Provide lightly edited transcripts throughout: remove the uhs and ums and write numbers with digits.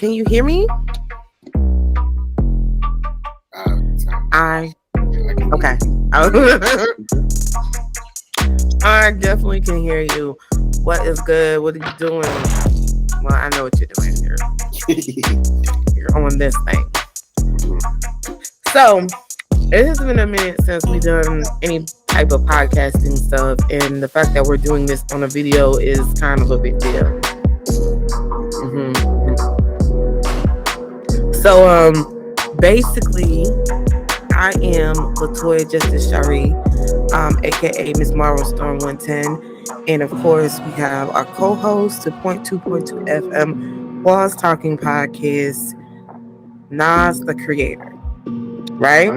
Can you hear me? Okay. I definitely can hear you. What is good? What are you doing? Well, I know what you're doing here. You're on this thing. So, it has been a minute since we've done any type of podcasting stuff, and the fact that we're doing this on a video is kind of a big deal. So, basically, I am Latoya Justice Shari, aka Miss Marvel Storm 110, and of course we have our co-host, the 2.2 FM Was Talking Podcast, Nas the Creator. Right?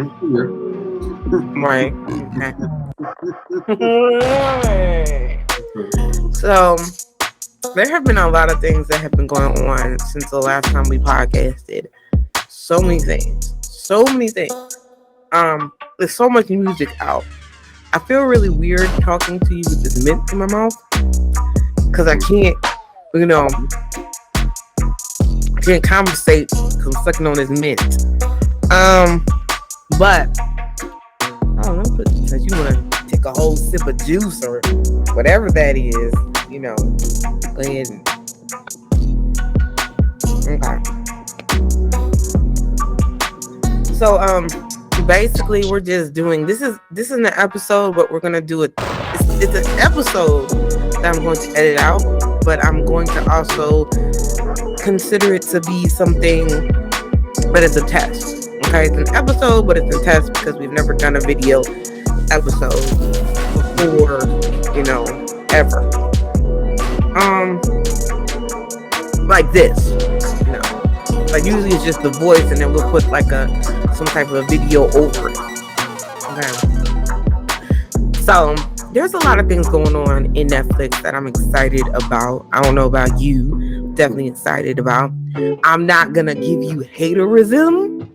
Right. Okay. So there have been a lot of things that have been going on since the last time we podcasted. So many things. There's so much music out. I feel really weird talking to you with this mint in my mouth because I can't conversate because I'm sucking on this mint. But I don't know, since you want to take a whole sip of juice or whatever that is, go ahead and okay. So basically we're just doing this is an episode, but we're gonna do it. It's an episode that I'm going to edit out, but I'm going to also consider it to be something, but it's a test. Okay, it's an episode, but it's a test because we've never done a video episode before, ever. Like this, like usually it's just the voice, and then we'll put like some type of video over it. Okay. So there's a lot of things going on in Netflix that I'm excited about. I don't know about you, definitely excited about. I'm not gonna give you haterism,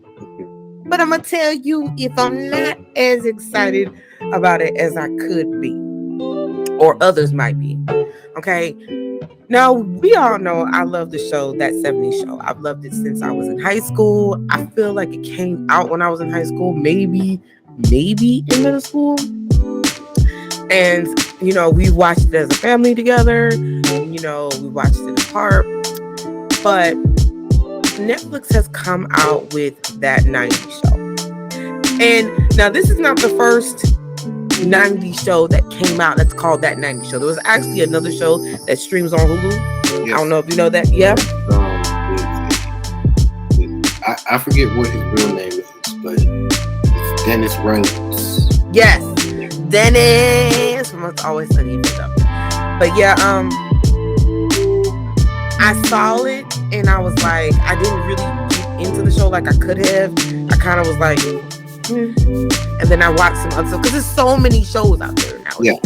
but I'm gonna tell you if I'm not as excited about it as I could be, or others might be. Okay. Now, we all know I love the show, That 70s Show. I've loved it since I was in high school. I feel like it came out when I was in high school, maybe in middle school. And, we watched it as a family together. We watched it apart. But Netflix has come out with That 90s Show. And now this is not the first 90s show that came out that's called That 90s Show. There was actually another show that streams on Hulu. Yes. I don't know if you know that. Yeah. I forget what his real name is, but it's Dennis Reynolds. Yes. Dennis from It's Always Sunny in Philadelphia. But yeah, I saw it and I was like, I didn't really get into the show like I could have. I kind of was like, and then I watched some other stuff because there's so many shows out there now. Yeah.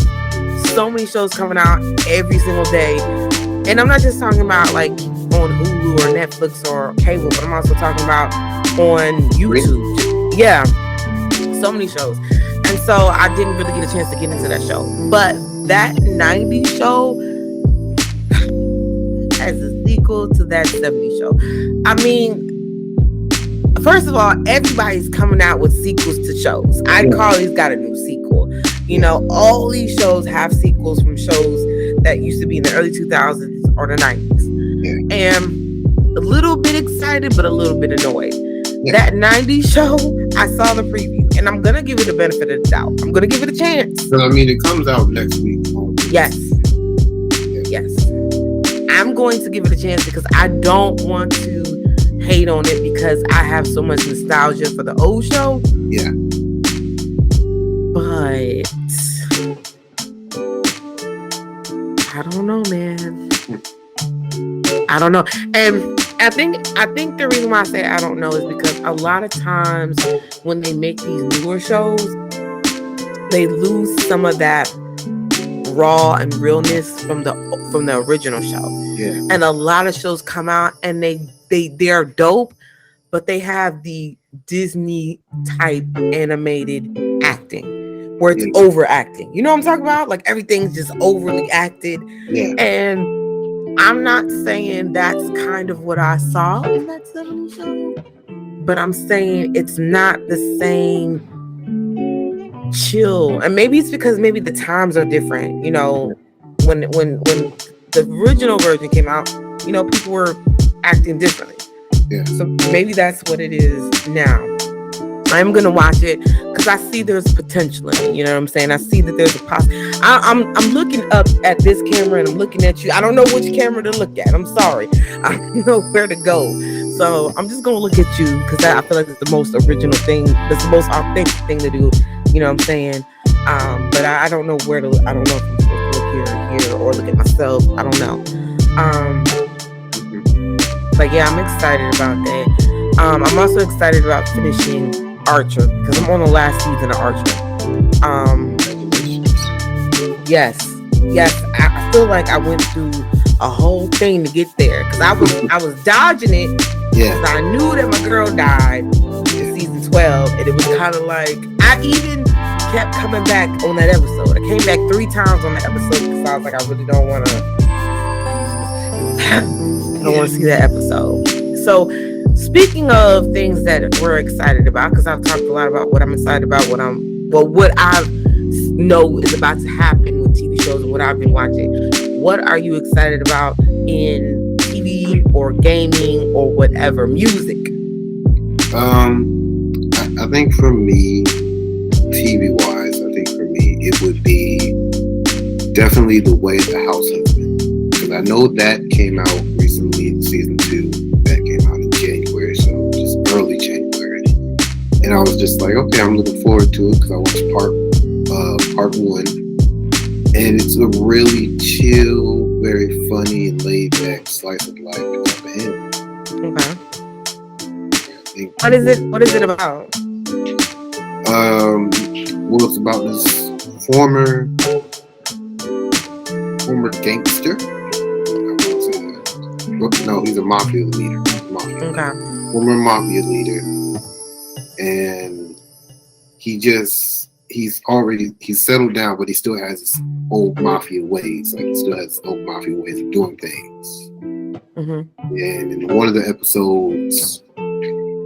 So many shows coming out every single day. And I'm not just talking about like on Hulu or Netflix or cable, but I'm also talking about on YouTube. Really? Yeah. So many shows. And so I didn't really get a chance to get into that show. But That 90s Show as a sequel to That 70s Show. I mean, first of all, everybody's coming out with sequels to shows. iCarly's got a new sequel. All these shows have sequels from shows that used to be in the early 2000s or the 90s. Yeah. And a little bit excited, but a little bit annoyed. Yeah. That 90s Show, I saw the preview, and I'm going to give it the benefit of the doubt. I'm going to give it a chance. So, it comes out next week. Yes. Yes. I'm going to give it a chance because I don't want to hate on it because I have so much nostalgia for the old show. Yeah. But I don't know, man. I don't know. And I think the reason why I say I don't know is because a lot of times when they make these newer shows, they lose some of that raw and realness from the original show. Yeah. And a lot of shows come out and they're dope, but they have the Disney type animated acting where it's overacting. You know what I'm talking about? Like everything's just overly acted. Yeah. And I'm not saying that's kind of what I saw in that 70s show, but I'm saying it's not the same chill. And maybe it's because maybe the times are different. You know, when the original version came out, you know, people were acting differently. Yeah. So maybe that's what it is now. I'm gonna watch it because I see there's potential in it. You know what I'm saying? I see that there's a I'm looking up at this camera and I'm looking at you. I don't know which camera to look at. I'm sorry. I don't know where to go. So I'm just gonna look at you because I feel like it's the most original thing. That's the most authentic thing to do. You know what I'm saying? But I don't know where to. I don't know if I'm supposed to look here or look at myself. I don't know. But yeah, I'm excited about that. I'm also excited about finishing Archer because I'm on the last season of Archer. Yes, I feel like I went through a whole thing to get there because I was dodging it because I knew that my girl died in season 12, and it was kind of like I even kept coming back on that episode. I came back 3 times on the episode because I was like, I really don't want to. I don't want to see that episode. So. Speaking of things that we're excited about, because I've talked a lot about what I'm excited about, what I know is about to happen with TV shows and what I've been watching. What are you excited about in TV or gaming or whatever, music? I think for me, TV wise, it would be definitely The Way of the House Husband, because I know that came out recently in season 2. That came out in January, so just early January, and I was just like, okay, I'm looking forward to it because I watched part 1, and it's a really chill, very funny and laid back slice of life type of anime. Okay. What is it about? Well, it's about this former gangster. No, he's a mafia leader. Okay. Former mafia leader, and he's settled down, but he still has his old mafia ways. Like, he still has his old mafia ways of doing things. And in one of the episodes,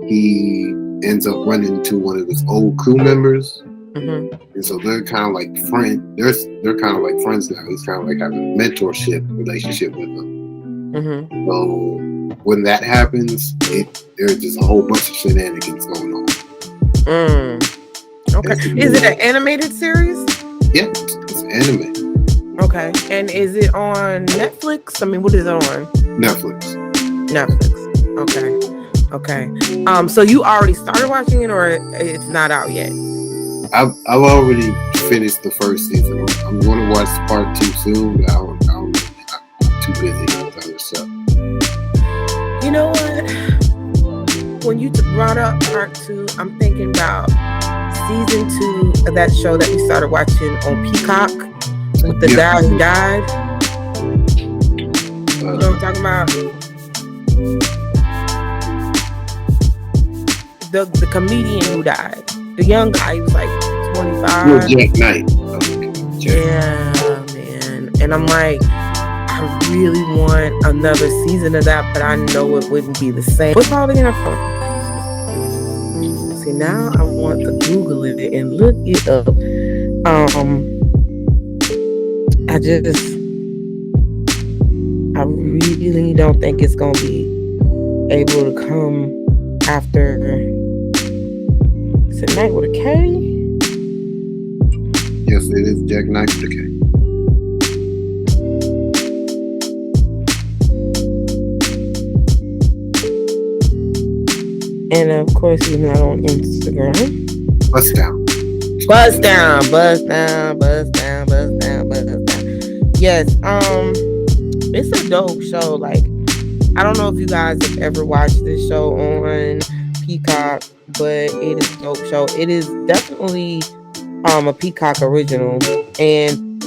he ends up running into one of his old crew members. And so they're kind of like friends. They're kind of like friends now. He's kind of like having a mentorship relationship with them. So when that happens, there's just a whole bunch of shenanigans going on. Okay. Is it an animated series? Yeah, it's anime. Okay. And is it on Netflix? I mean, what is it on? Netflix. Okay. So you already started watching it, or it's not out yet? I've already finished the first season. I'm going to watch part 2 soon, but I'm too busy with other stuff. You know what? When you brought up part 2, I'm thinking about season 2 of that show that we started watching on Peacock with the guy who died. You know what I'm talking about? The comedian who died. The young guy, he was like 25. Jack Knight. Yeah, man. And I'm like, I really want another season of that, but I know it wouldn't be the same. What's all in our phone? See, now I want to Google it and look it up. I really don't think it's gonna be able to come after. Is it Knight with a K? Yes, it is Jack Knight with a K. And of course, he's not on Instagram. Bust down. Yes, it's a dope show. Like, I don't know if you guys have ever watched this show on Peacock, but it is a dope show. It is definitely a Peacock original. And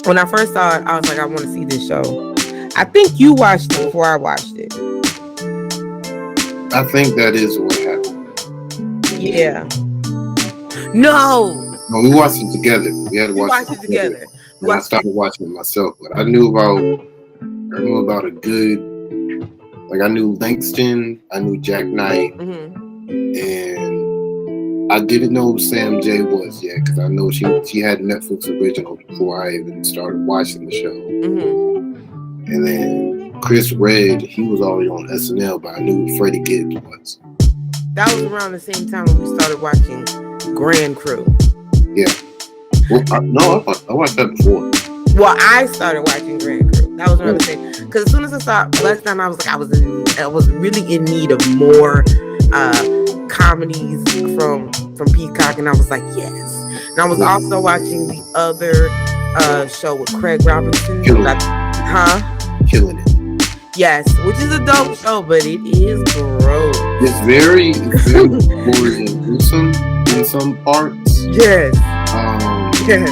when I first saw it, I was like, I want to see this show. I think you watched it before I watched it. I think that is what happened. Yeah. No, we watched it together. We had to watch it together. And I started watching it myself, but I knew about I knew about a good, like I knew Langston, I knew Jack Knight, and I didn't know who Sam J was yet because I know she had Netflix originals before I even started watching the show. And then Chris Redd, he was already on SNL, but I knew who Freddie Gibbs was. That was around the same time when we started watching Grand Crew. Yeah. Well, I watched that before. Well, I started watching Grand Crew. That was around the same. Because as soon as I saw Last Time, I was like, I was really in need of more comedies from Peacock, and I was like, yes. And I was also watching the other show with Craig Robinson. Killing it. Yes, which is a dope show, but it is gross. It's very gory and gruesome in some parts. Yes. Yes.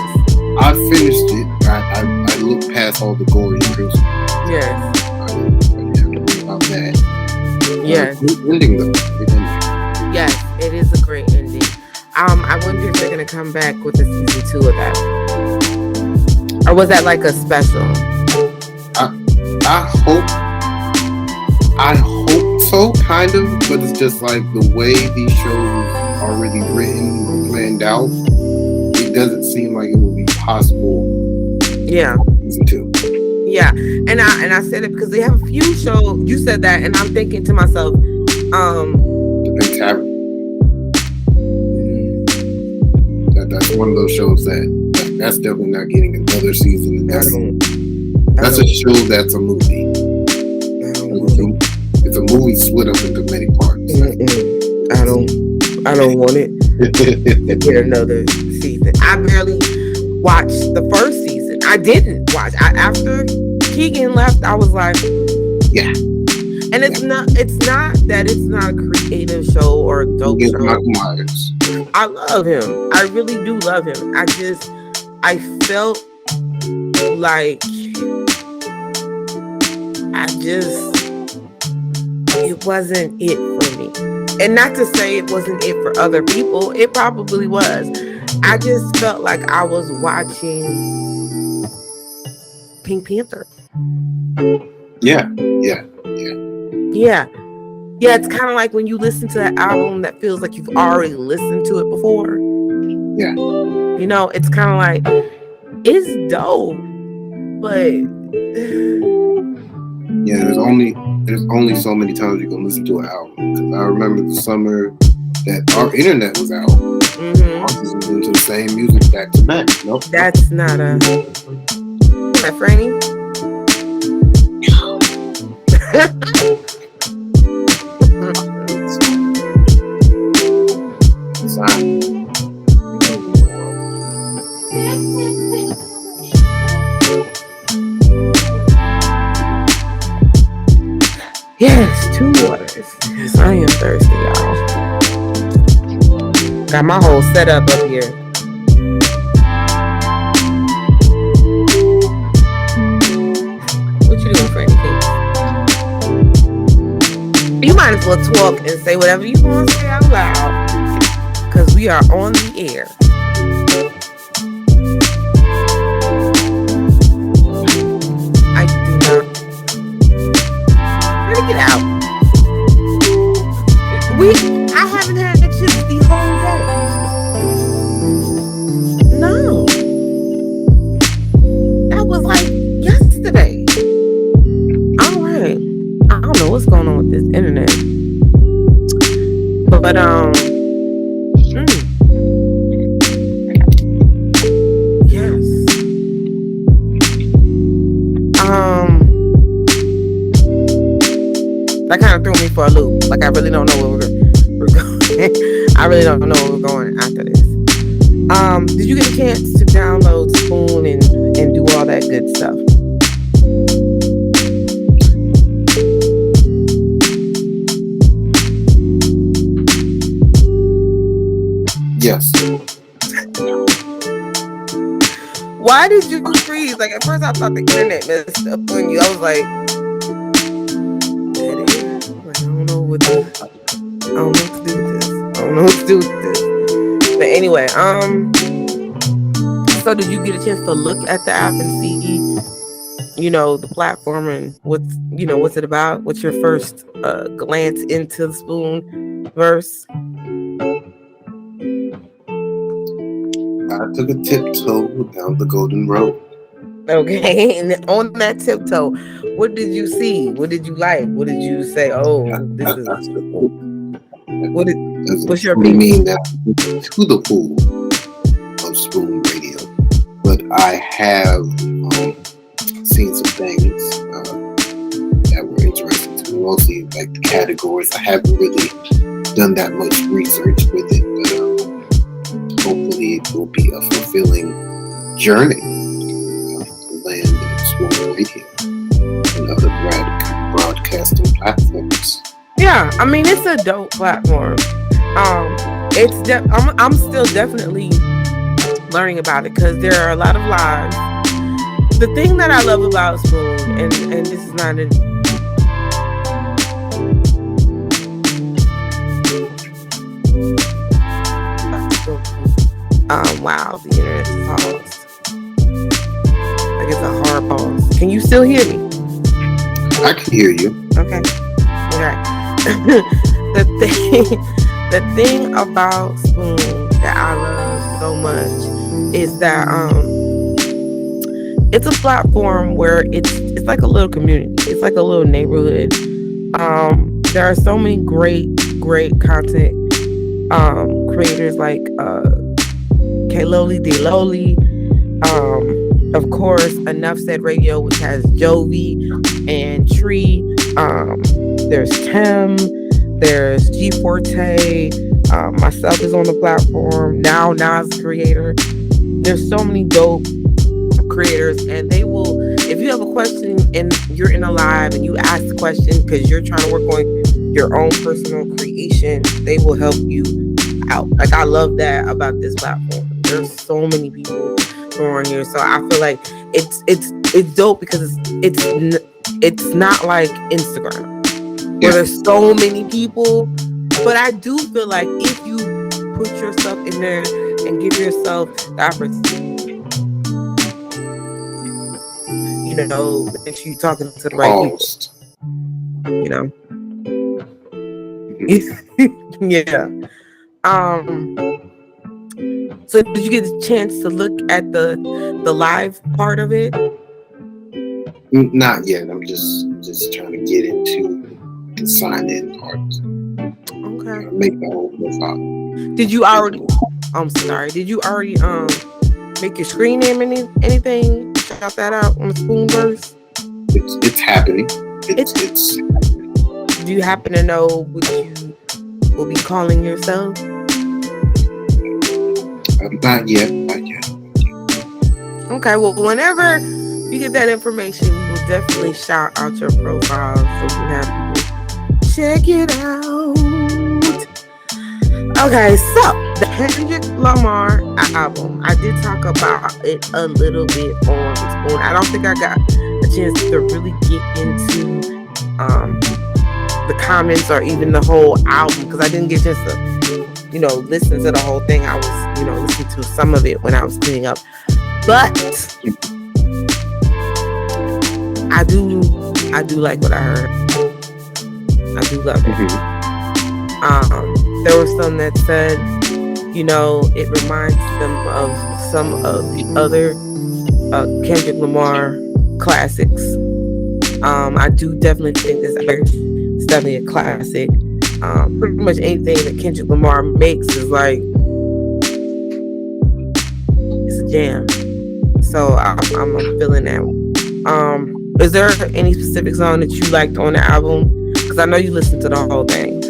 I finished it. I looked past all the gory and gruesome. Yes. I didn't have to worry about that. Yes. Great ending though. Yes, it is a great ending. I wonder if they're gonna come back with a season 2 of that, or was that like a special? I hope so, kind of, but it's just like the way these shows are really written, planned out. It doesn't seem like it will be possible. Yeah. Season 2. Yeah, and I said it because they have a few shows. You said that, and I'm thinking to myself, The Big Tavern. That's one of those shows that's definitely not getting another season. That's a show that's a movie. It's a movie split up into many parts. I don't want it to get another season. I barely watched the first season. I didn't watch. After Keegan left, I was like, yeah. And it's not that it's not a creative show or a dope show. Michael Myers. I love him. I really do love him. I felt like it wasn't it for me. And not to say it wasn't it for other people. It probably was. I just felt like I was watching Pink Panther. Yeah. It's kind of like when you listen to an album that feels like you've already listened to it before. Yeah. You know, it's kind of like, it's dope, but yeah, there's only so many times you can listen to an album. Because I remember the summer that our internet was out. I was listening to the same music back to back. Nope. That's not a. Is that Franny? Yes, 2 waters. Yes, I am thirsty, y'all. Got my whole setup up here. What you doing, Franny? You might as well talk and say whatever you want to say out loud, because we are on the air. I do not. Let me get out. I haven't had chips the whole day. No. That was like yesterday. All right. I don't know what's going on with this internet. But yes. That kind of threw me for a loop. Like I really don't know where we're going. I really don't know where we're going after this. Did you get a chance to download Spoon and do all that good stuff? Yes. Why did you freeze? Like at first I thought the internet messed up on you. I was like, I don't know what to do with this. But anyway, so did you get a chance to look at the app and see the platform and what's it about? What's your first glance into the Spoon verse? I took a tiptoe down the golden road. Okay, and on that tiptoe, what did you see? What did you like? What did you say? Oh, this is what it. What's your really opinion? mean that to the pool of Spoon Radio, but I have seen some things that were interesting to me, mostly like the categories. I haven't really done that much research with it, but hopefully it will be a fulfilling journey to land of Spoon Radio and other broadcasting platforms. Yeah, I mean it's a dope platform. I'm still definitely learning about it because there are a lot of lives. The thing that I love about Spoon, and this is not a wow, the internet paused. Like it's a hard pause. Can you still hear me? I can hear you. Okay. the thing about Spoon that I love so much is that it's a platform where it's like a little community. It's like a little neighborhood. There are so many great content creators like K-Loli, D-Loli, of course Enough Said Radio, which has Jovi and Tree. There's Tim, there's G Forte, myself is on the platform now, Nas creator. There's so many dope creators, and they will, if you have a question and you're in a live and you ask the question because you're trying to work on your own personal creation, they will help you out. Like, I love that about this platform. There's so many people who are on here, so I feel like it's dope because it's not like Instagram where there's so many people. But I do feel like if you put yourself in there and give yourself the opportunity, make sure you're talking to the right people. Yeah. So did you get a chance to look at the live part of it? Not yet. I'm just trying to get into the sign in part. Okay. Make the whole profile. Did you already? I'm sorry. Did you already make your screen name anything? Shout that out on the Spoonverse. It's happening. It's happening. Do you happen to know what you will be calling yourself? Not yet. Okay. Well, whenever you get that information, we'll definitely shout out your profile so we can have people check it out. Okay, so the Kendrick Lamar album, I did talk about it a little bit on Spoon. I don't think I got a chance to really get into the comments or even the whole album because I didn't get a chance to, listen to the whole thing. I was, listening to some of it when I was cleaning up. But I do like what I heard. I do love it. There was some that said, it reminds them of some of the other Kendrick Lamar classics. I do definitely think it's definitely a classic. Pretty much anything that Kendrick Lamar makes is like, it's a jam. So I'm feeling that. Is there any specific song that you liked on the album? Because I know you listened to the whole thing.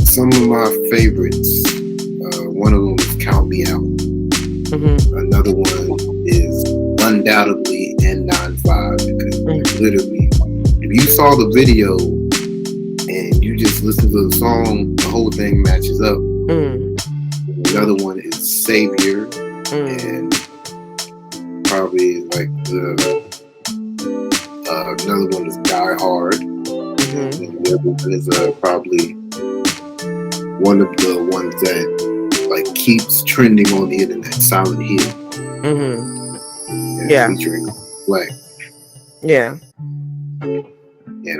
Some of my favorites. One of them is Count Me Out. Mm-hmm. Another one is undoubtedly N95 because literally, if you saw the video and you just listen to the song, the whole thing matches up. Another one is Savior, and probably like another one is Die Hard, and the other one is probably one of the ones that like keeps trending on the internet, Silent Hill. Yeah. Featuring Black. Yeah. And I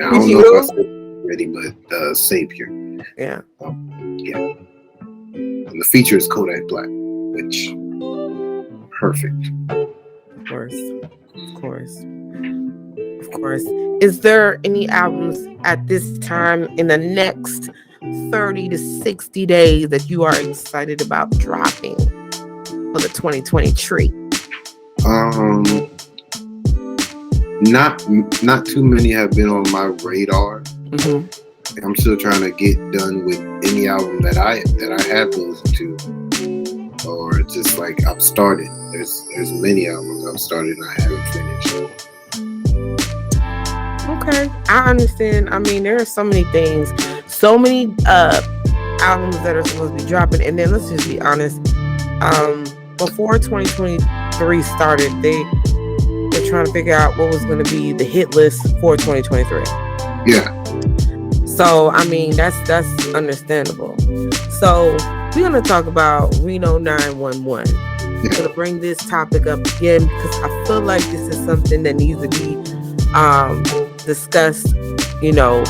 don't Featuring know if I who? said it already, but Savior. Yeah. Yeah. And the feature is Kodak Black, which perfect. Of course. Of course. Of course. Is there any albums at this time in the next 30 to 60 days that you are excited about dropping for the 2020 tree? Not too many have been on my radar. Mm-hmm. I'm still trying to get done with any album that I have listened to, or just like I've started. There's many albums I've started and I haven't finished. Okay, I understand. I mean, there are so many things, so many albums that are supposed to be dropping, and then let's just be honest. Before 2023 started, they were trying to figure out what was going to be the hit list for 2023. Yeah. So I mean, that's understandable. So we're gonna talk about Reno 911. I'm gonna bring this topic up again because I feel like this is something that needs to be discussed. You know,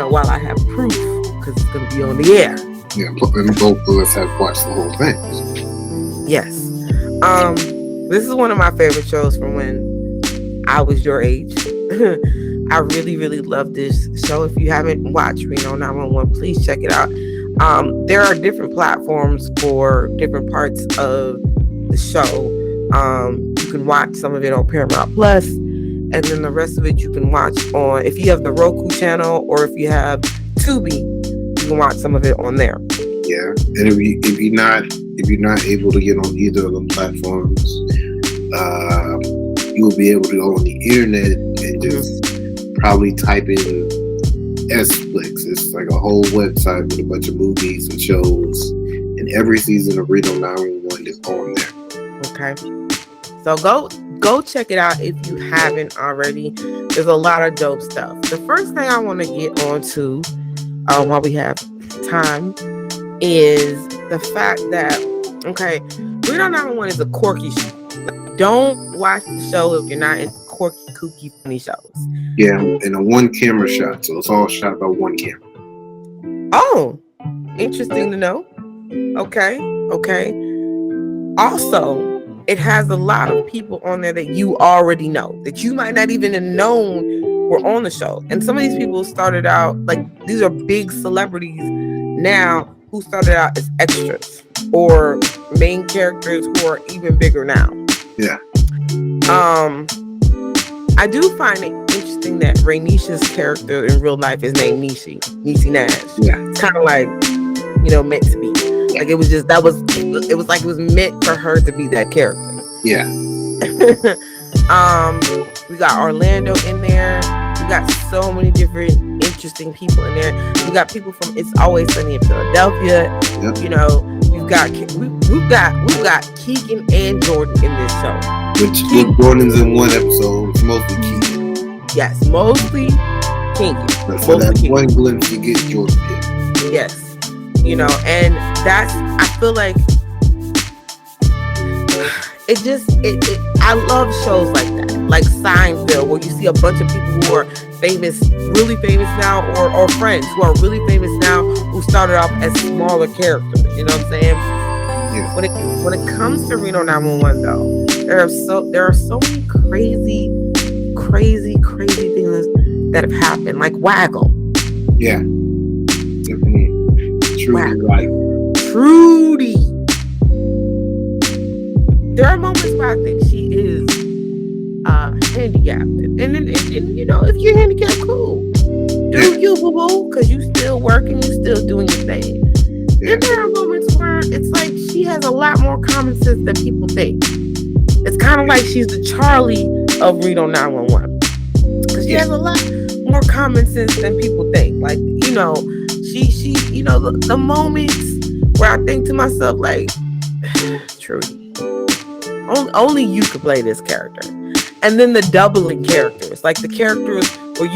while I have proof, because it's gonna be on the air. Yeah, and both of us have watched the whole thing. Yes. This is one of my favorite shows from when I was your age. I really, really love this show. If you haven't watched Reno 911, please check it out. There are different platforms for different parts of the show. You can watch some of it on Paramount Plus, and then the rest of it you can watch on, if you have the Roku channel or if you have Tubi, you can watch some of it on there. Yeah, and if you're not able to get on either of them platforms, you will be able to go on the internet and just probably type in S-Flix. It's like a whole website with a bunch of movies and shows, and every season of Reno 911 is on there. Okay, so go check it out if you haven't already. There's a lot of dope stuff. The first thing I want to get onto while we have time is the fact that, okay, Reno 911 is a quirky show. Don't watch the show if you're not into quirky, kooky, funny shows. Yeah, and a one camera shot, so it's all shot by one camera. Oh, interesting to know. Okay. Also, it has a lot of people on there that you already know, that you might not even have known were on the show. And some of these people started out, like, these are big celebrities now who started out as extras or main characters who are even bigger now. Yeah. I do find it interesting that Rainisha's character in real life is named Niecy Nash. Yeah. It's kind of like, meant to be. Like it was just, it was like it was meant for her to be that character. Yeah. We got Orlando in there. We got so many different interesting people in there. We got people from It's Always Sunny in Philadelphia. Yep. We've got Keegan and Jordan in this show. Which Jordan's in one episode. It's mostly Keegan. Yes, mostly Keegan. But for that one glimpse, you get Jordan Pitt. Yes. And that's, I feel like I love shows like that, like Seinfeld, where you see a bunch of people who are famous, really famous now, or friends who are really famous now, who started off as smaller characters. You know what I'm saying? Yeah. When it comes to Reno 911, though, there are so many crazy things that have happened, like Waggle. Yeah. Definitely. Trudy. There are moments where I think she is handicapped, and if you're handicapped, cool, do you, boo boo, because you still working, you still doing your thing. Then there are moments where it's like she has a lot more common sense than people think. It's kind of like she's the Charlie of Reno 911, because she has a lot more common sense than people think. Like, she the moments where I think to myself, like, Trudy, only you could play this character. And then the doubling characters, like the characters where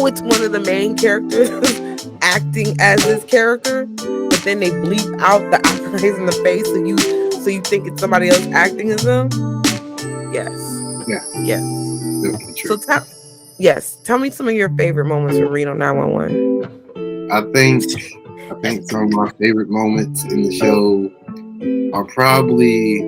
it's one of the main characters acting as this character, but then they bleep out the eyes and the face, so you think it's somebody else acting as them. Yes. Yeah. Yes. Definitely true. So tell me some of your favorite moments from Reno 911. I think some of my favorite moments in the show are probably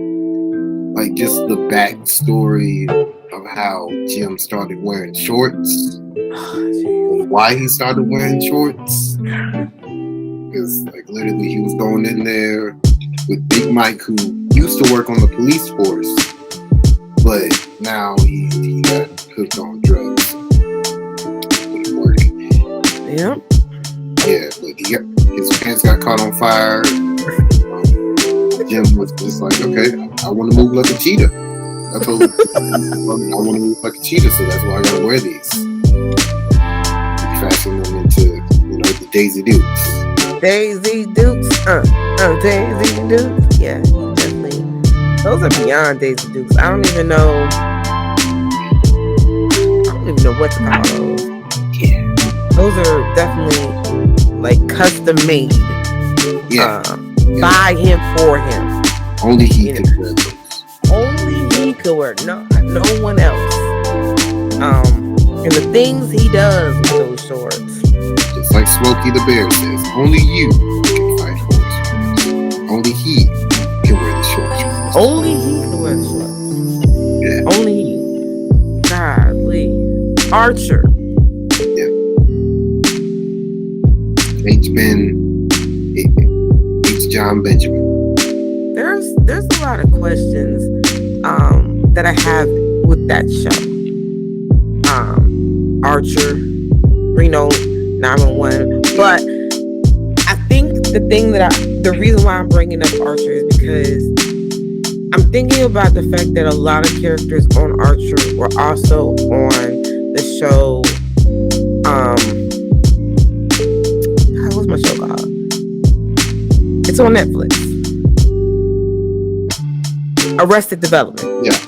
like just the backstory of how Jim started wearing shorts, or why he started wearing shorts. Because like literally he was going in there with Big Mike, who used to work on the police force, but now he got hooked on drugs. Wouldn't work. Yeah. Yeah, but his pants got caught on fire. Jim was just like, okay, I want to move like a cheetah. I told him, I want to move like a cheetah, so that's why I gotta wear these. Fashion them into, the Daisy Dukes. Daisy Dukes. Daisy Dukes. Yeah, definitely. Those are beyond Daisy Dukes. I don't even know what to call those. Yeah. Those are definitely like custom made. Yeah. By him, for him. Only he could wear those. Only he could wear. No one else. And the things he does with those shorts. Just like Smokey the Bear says, only you can fight horse. Only he can wear the shorts. Only he can wear the shorts. Yeah. Only he. Godly. Archer. Yeah. H. John Benjamin. There's a lot of questions that I have with that show. Archer, Reno 911, but I think the reason why I'm bringing up Archer is because I'm thinking about the fact that a lot of characters on Archer were also on the show. What's my show called? It's on Netflix. Arrested Development. Yeah,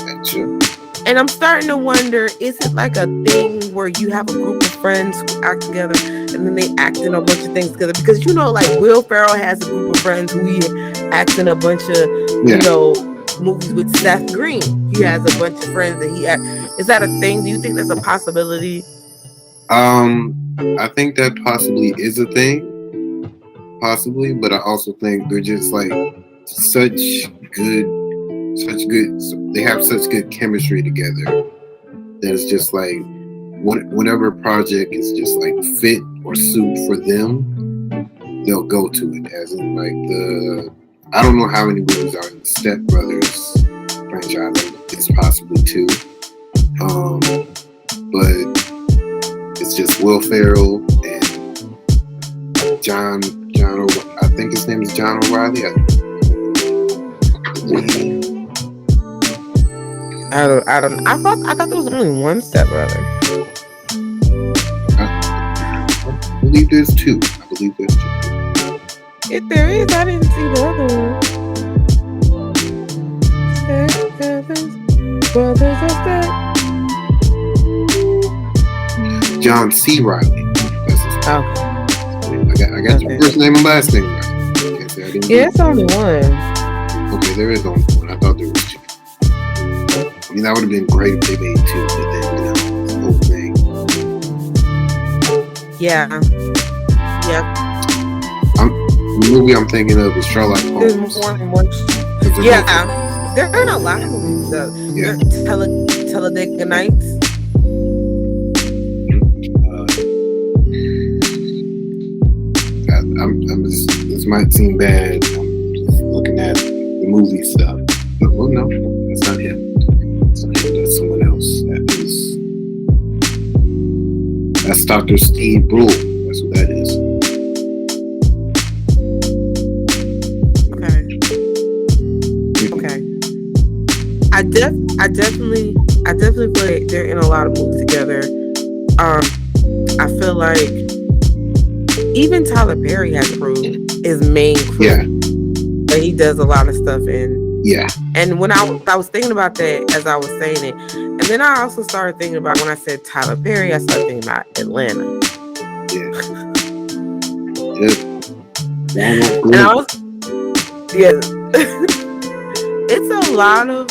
that's true. And I'm starting to wonder, is it like a thing where you have a group of friends who act together and then they act in a bunch of things together? Because like Will Ferrell has a group of friends who he acts in a bunch of movies with Seth Green. He has a bunch of friends that he acts. Is that a thing? Do you think that's a possibility? I think that possibly is a thing. Possibly, but I also think they're just like they have such good chemistry together that it's just like whenever a project is just like fit or suit for them, they'll go to it. As in like I don't know how many movies are in the Step Brothers franchise. It's possibly 2. But it's just Will Ferrell and John. I think his name is John O'Reilly. I thought there was only one Step Brother. I believe there's 2. If there is, I didn't see the other one. Brothers of Step. John C. Reilly. That's his name. Okay. I got your first name and last name right. Yeah, it's only one. Okay, there is only one. I thought there was 2. I mean, that would have been great if they made 2, but then, the whole thing. Yeah. The movie I'm thinking of is Sherlock Holmes. There's more than one. Yeah. There are a lot of movies, though. Yeah. Talladega Nights. This might seem bad. I'm just looking at the movie stuff. But, well, no, that's not him. That's someone else. That's Dr. Steve Brule. That's what that is. Okay. I definitely feel like they're in a lot of movies together. I feel like even Tyler Perry has a crew, his main crew. Yeah. But he does a lot of stuff in. Yeah. And when I was thinking about that as I was saying it, and then I also started thinking about when I said Tyler Perry, I started thinking about Atlanta. Yeah. And I was, yeah. It's a lot of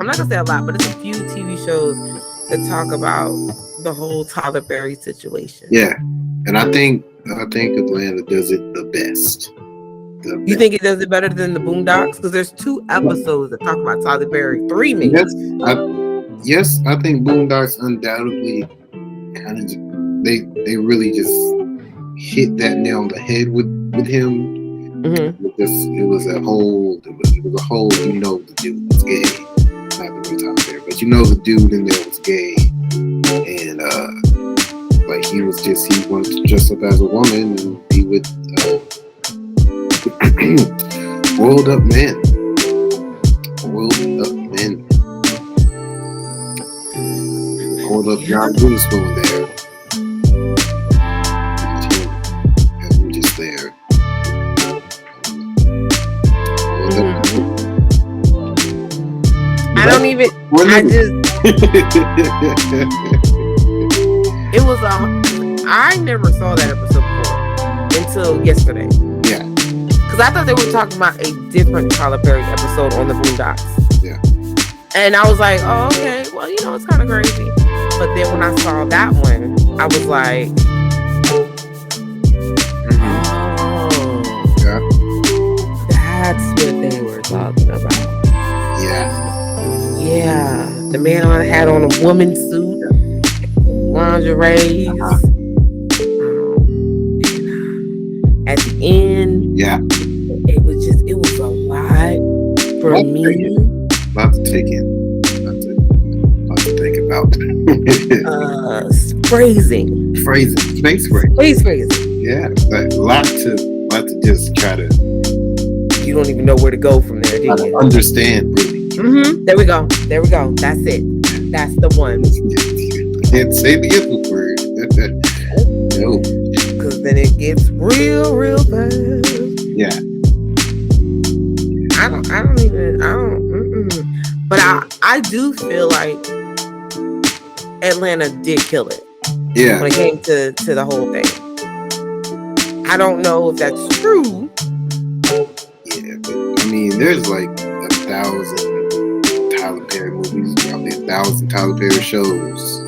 not gonna say a lot, but it's a few TV shows that talk about the whole Tyler Perry situation. Yeah, and I think Atlanta does it the best. You think it does it better than the Boondocks? Because there's 2 episodes that talk about Tyler Perry, 3 maybe. Yes, I think Boondocks undoubtedly kind of they really just hit that nail on the head with him. Mm-hmm. It was a whole the dude was gay, not the real Tyler Perry, but the dude in there was gay, and like he wanted to dress up as a woman and be with oiled up men. Hold up John Witherspoon there. Had him just there. I don't even. It was I never saw that episode before until yesterday. Yeah. Because I thought they were talking about a different Tyler Perry episode on the Boondocks. Yeah. And I was like, oh, okay. Well, it's kind of crazy. But then when I saw that one, I was like, oh, yeah. That's what they were talking about. Yeah. Yeah. The man had on a woman's suit, lingerie. At the end, yeah, it was a lot for me. Lot to take in. Lot to think about. Phrasing. Space phrasing. Yeah, a lot to just try to. You don't even know where to go from there, do you? Understand, really. Mm-hmm. There we go. That's it. That's the one. Can't say the other word. No. Because then it gets real fast. Yeah. I don't. But I do feel like Atlanta did kill it. Yeah. When it came to the whole thing. I don't know if that's true. Yeah, but I mean, there's like 1,000 Tyler Perry movies, probably 1,000 Tyler Perry shows.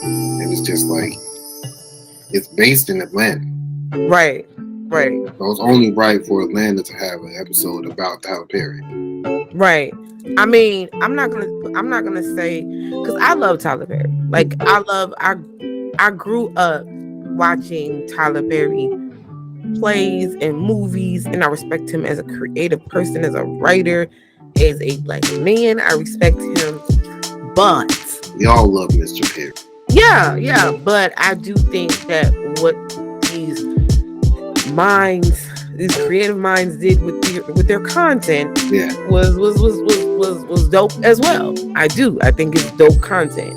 And it's just like, it's based in Atlanta. Right. So it's only right for Atlanta to have an episode about Tyler Perry. Right. I mean, I'm not gonna say, because I love Tyler Perry. Like I grew up watching Tyler Perry plays and movies, and I respect him as a creative person, as a writer, as a black man. I respect him, but we all love Mr. Perry. Yeah, but I do think that what these creative minds did with their content was dope as well. I think it's dope content.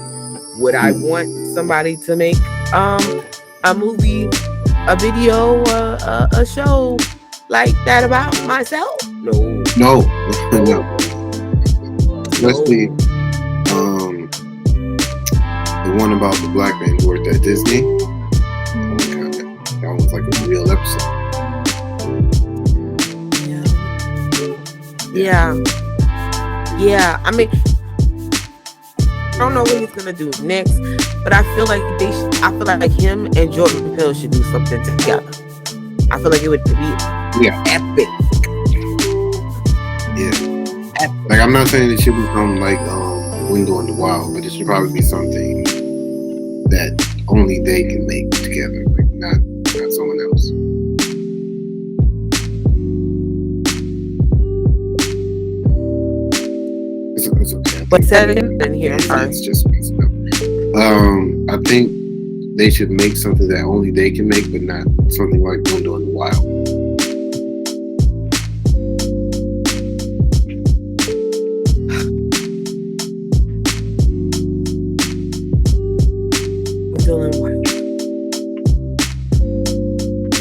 Would I want somebody to make a movie, a video, a show like that about myself? No. Especially the one about the black man who worked at Disney. That was like a real episode. Yeah. I mean, I don't know what he's gonna do next, but I feel like him and Jordan Peele should do something together. I feel like it would be epic. Yeah. Epic. Like, I'm not saying it should become like Window on the Wild, but it should probably be something that only they can make together, like not someone else. It's okay. But said it in here. It's just I think they should make something that only they can make, but not something like Window in the Wild.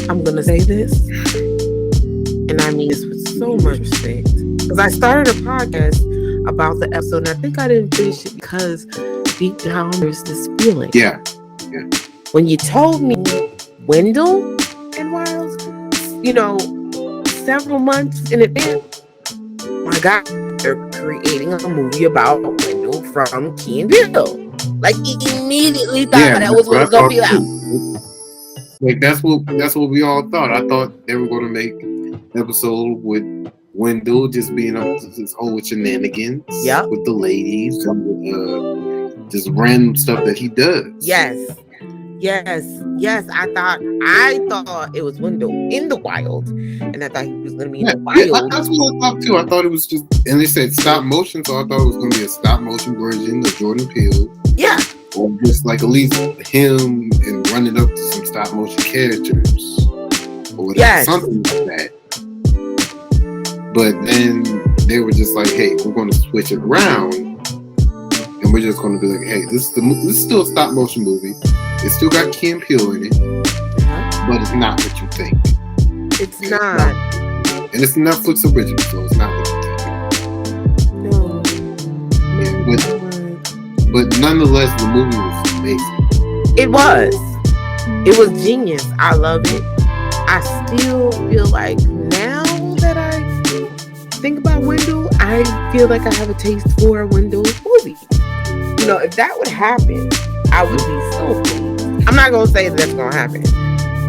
I'm gonna say this, and I mean this with so much respect, because I started a podcast about the episode, and I think I didn't finish it because deep down there's this feeling. Yeah. When you told me Wendell and Wild, several months in advance, my God, they're creating a movie about Wendell from Key and Peele. Like, he immediately thought that was what it was gonna be about. Like that's what we all thought. I thought they were gonna make an episode with Wendell just being up to his whole shenanigans with the ladies and with, just random stuff that he does. Yes. I thought it was Wendell in the wild, and I thought he was gonna be in the wild. That's what I thought too. I thought it was just, and they said stop motion, so I thought it was gonna be a stop motion version of Jordan Peele. Yeah. Or just like at least him and running up to some stop motion characters or whatever, something like that. But then they were just like, "Hey, we're going to switch it around, and we're just going to be like, hey, this is still a stop motion movie. It still got Key and Peele in it, but it's not what you think. It's not. And it's a Netflix original, so it's not what you think. No. But nonetheless, the movie was amazing. It was. It was genius. I love it. I still feel like now that I think about Wendell, I feel like I have a taste for a Wendell movie. You know, if that would happen, I would be so pleased. I'm not going to say that's going to happen.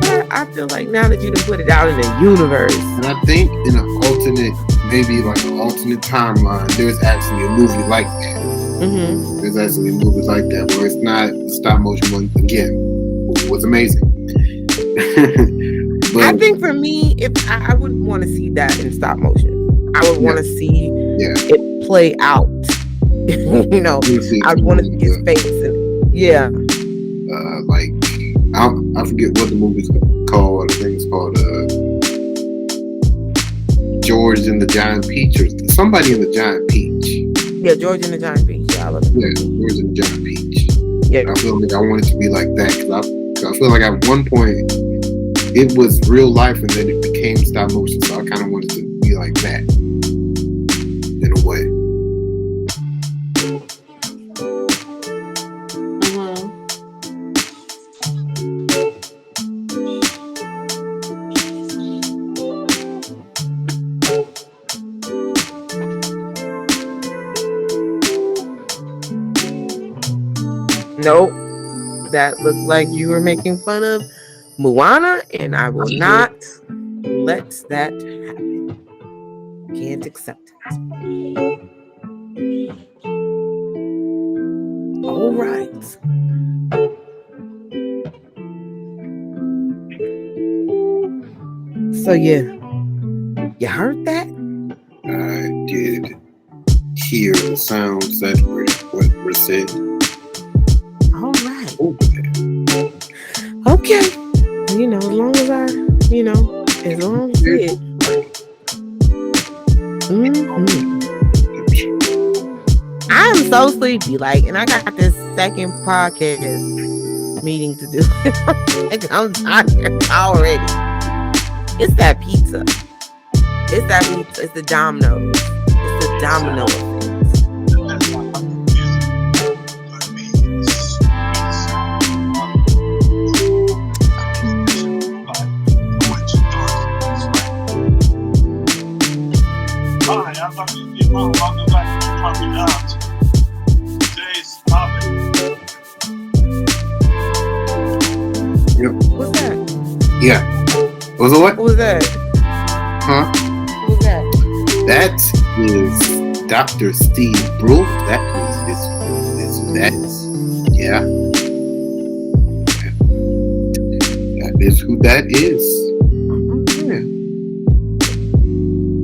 But I feel like now that you done put it out in the universe. And I think in an alternate, maybe like an alternate timeline, there's actually a movie like that. Mm-hmm. There's actually a movie like that where it's not stop motion one again. It was amazing. But I think for me, if I would want to see that in stop motion, I would want to see it play out. You know, I want to see his face. And, like I forget what the movie's called. I think it's called George and the Giant Peach, or somebody in the Giant Peach. Yeah, George and the Giant Peach. Yeah, I love it. Yeah, George and the Giant Peach. Yeah, I feel like I want it to be like that because I feel like at one point it was real life and then it became stop motion. So I kind of wanted to be like that in a way. Nope. That looked like you were making fun of Moana, and I will not let that happen. Can't accept it. All right. So you heard that? I did hear the sounds that were said. All right. Okay. You know, as long as I, as long as it. I'm so sleepy, and I got this second podcast meeting to do. I'm tired already. It's that pizza. It's the Domino's. It's the Domino effect. Welcome back to Talking Out. Today's topic. Yep. What's that? Yeah. Was it what? What was that? Huh? What was that? That is Dr. Steve Broof. That is who that is. Yeah.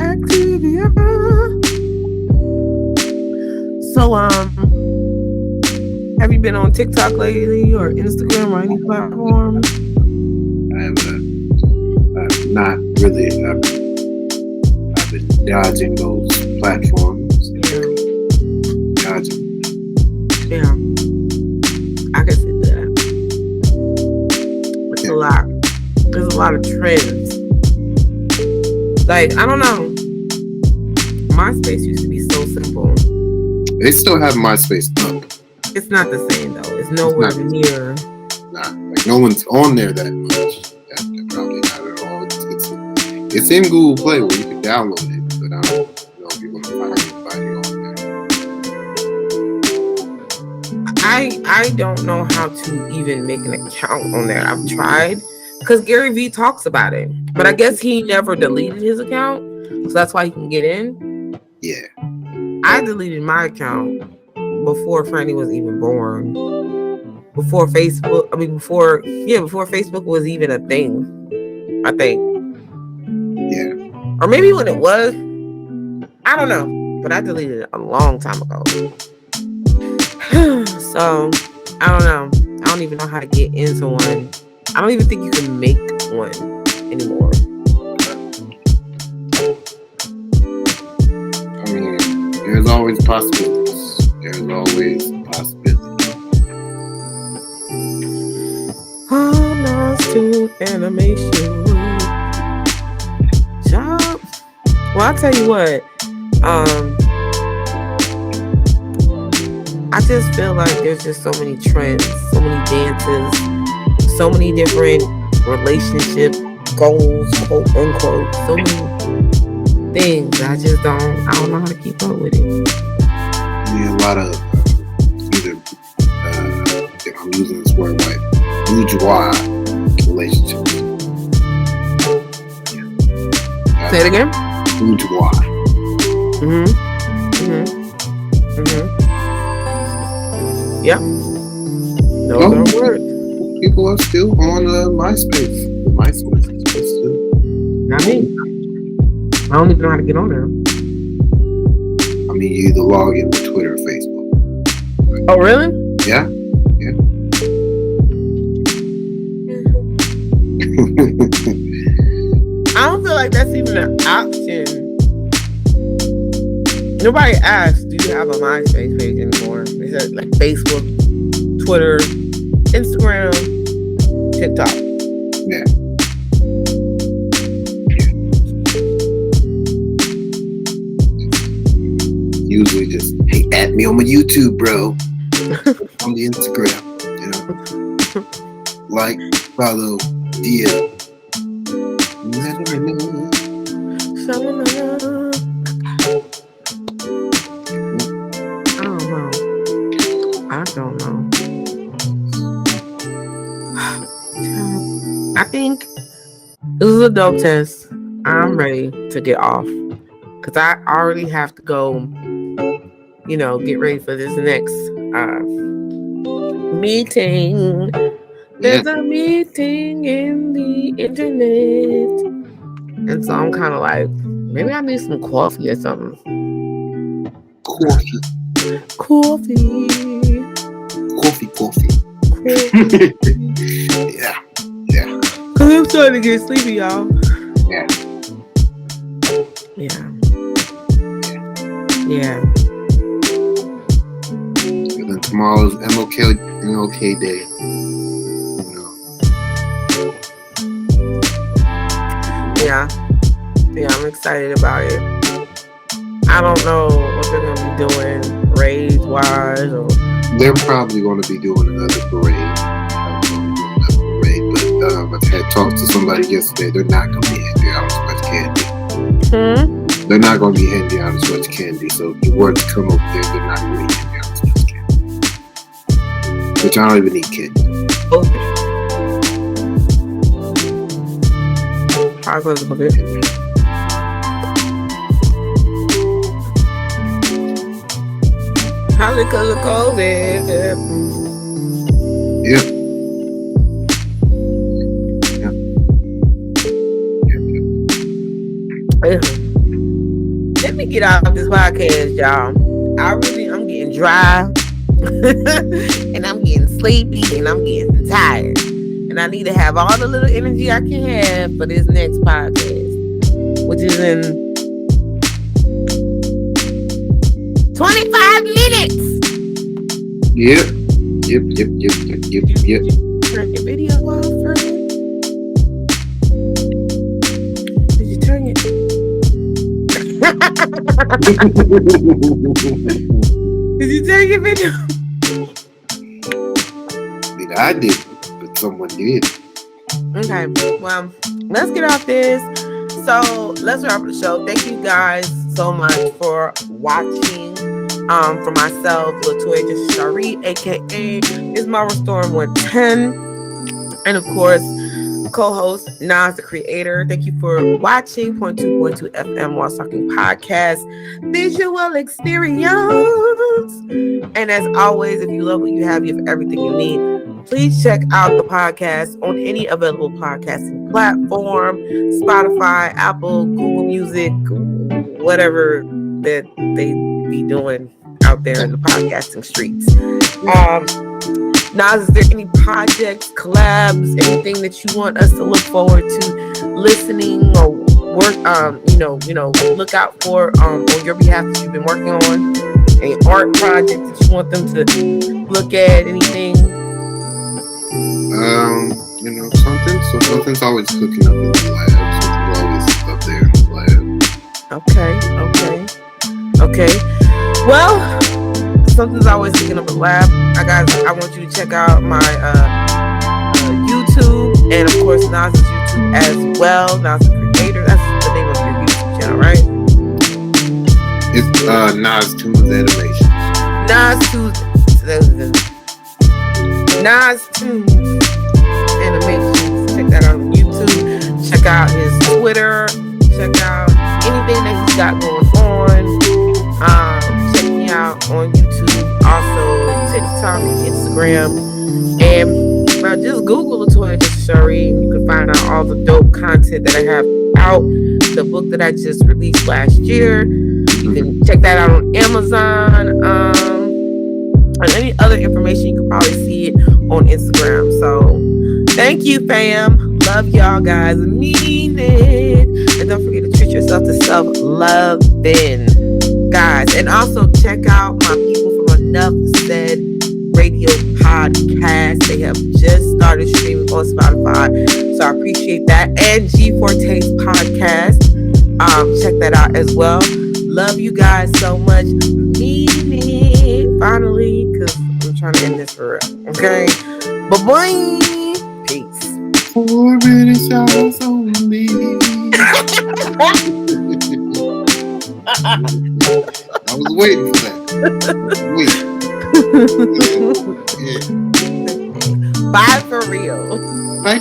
Activia. So, have you been on TikTok lately or Instagram or any platform? I've not really. I've been dodging those platforms. Dodging. Yeah. I can see that. It's a lot. There's a lot of trends. I don't know. MySpace used to be so simple. They still have MySpace up. It's not the same though. It's nowhere near. Nah, no one's on there that much. Probably not at all. It's in Google Play where you can download it, but I don't know if you're gonna find anybody on there. I don't know how to even make an account on there. I've tried because Gary Vee talks about it, but I guess he never deleted his account, so that's why he can get in. Yeah. I deleted my account before Franny was even born. Before Facebook, before Facebook was even a thing. I think. Yeah. Or maybe when it was, I don't know, but I deleted it a long time ago. So I don't know. I don't even know how to get into one. I don't even think you can make one anymore. I mean, there's always possibilities. There's always possibilities. Lost to animation. Job. Well, I'll tell you what. I just feel like there's just so many trends, so many dances, so many different relationship goals, quote unquote, so many things. I don't know how to keep up with it. I mean, a lot of either, if I'm using this word right, bourgeois relationships. Say it again. Bourgeois. Yep. Those are words. People are still on MySpace. MySpace is still. Not me. I don't even know how to get on there. I mean, you either log in with Twitter or Facebook. Oh, really? Yeah. I don't feel like that's even an option. Nobody asks, do you have a MySpace page anymore? They said like Facebook, Twitter, Instagram, TikTok. Yeah. Usually just, hey, add me on my YouTube, bro. On the Instagram, you know. Like, follow, DM. I don't know. I think this is a dope test. I'm ready to get off because I already have to go, get ready for this next meeting. There's a meeting in the internet. And so I'm kind of like, maybe I need some coffee or something. Coffee. Yeah. Because I'm starting to get sleepy, y'all. Yeah. And then tomorrow's MLK Day. Yeah, I'm excited about it. I don't know what they're going to be doing raids-wise. They're probably going to be doing another parade. But I had talked to somebody yesterday. They're not going to be handing out as much candy. They're not going to be handing out as much candy. So if you were to come over there, they're not going to be handing out as much candy. Which I don't even need candy. Okay. I'll close the bit. Probably because of COVID. Yeah. Let me get out of this podcast, y'all. I'm getting dry. And I'm getting sleepy. And I'm getting tired. And I need to have all the little energy I can have for this next podcast, which is in 25 minutes. Yep. Turn your video off, friend. Did you turn it? Did you turn your video? I didn't, but someone did. Okay, well, let's get off this. So let's wrap up the show. Thank you guys so much for watching. For myself, Latoya Shari, aka is my Restoring 110, and of course, co-host Nas the Creator. Thank you for watching Point 2.2 FM While Talking Podcast Visual Experience. And as always, if you love what you have everything you need. Please check out the podcast on any available podcasting platform: Spotify, Apple, Google Music, whatever that they be doing out there in the podcasting streets. Nas, is there any projects, collabs, anything that you want us to look forward to listening or work, look out for on your behalf that you've been working on? Any art project that you want them to look at? Anything? Something's always cooking up in the lab. Something's always up there in the lab. Okay. Well, something's always cooking up in the lab. I want you to check out my YouTube and of course Nas's YouTube as well. Nas the Creator. That's the name of your YouTube channel, right? It's Nas Tunes Animations. Nas Tunes Animations. Check that out on YouTube. Check out his Twitter. Check out anything that he's got going on. Check me out on YouTube, also TikTok and Instagram, and just Google Latoya Shari. You can find out all the dope content that I have out. The book that I just released last year. You can check that out on Amazon. And any other information, you can probably see it on Instagram. So thank you, fam. Love y'all guys. Mean it. And don't forget to treat yourself to self-loving, guys. And also check out my people from Enough Said Radio podcast. They have just started streaming on Spotify. So I appreciate that. And G4Taste podcast. Check that out as well. Love you guys so much. Mean it. Finally, because I'm trying to end this for real. Okay? Bye-bye. Peace. 4 minutes hours only. I was waiting for that. Bye for real. Bye.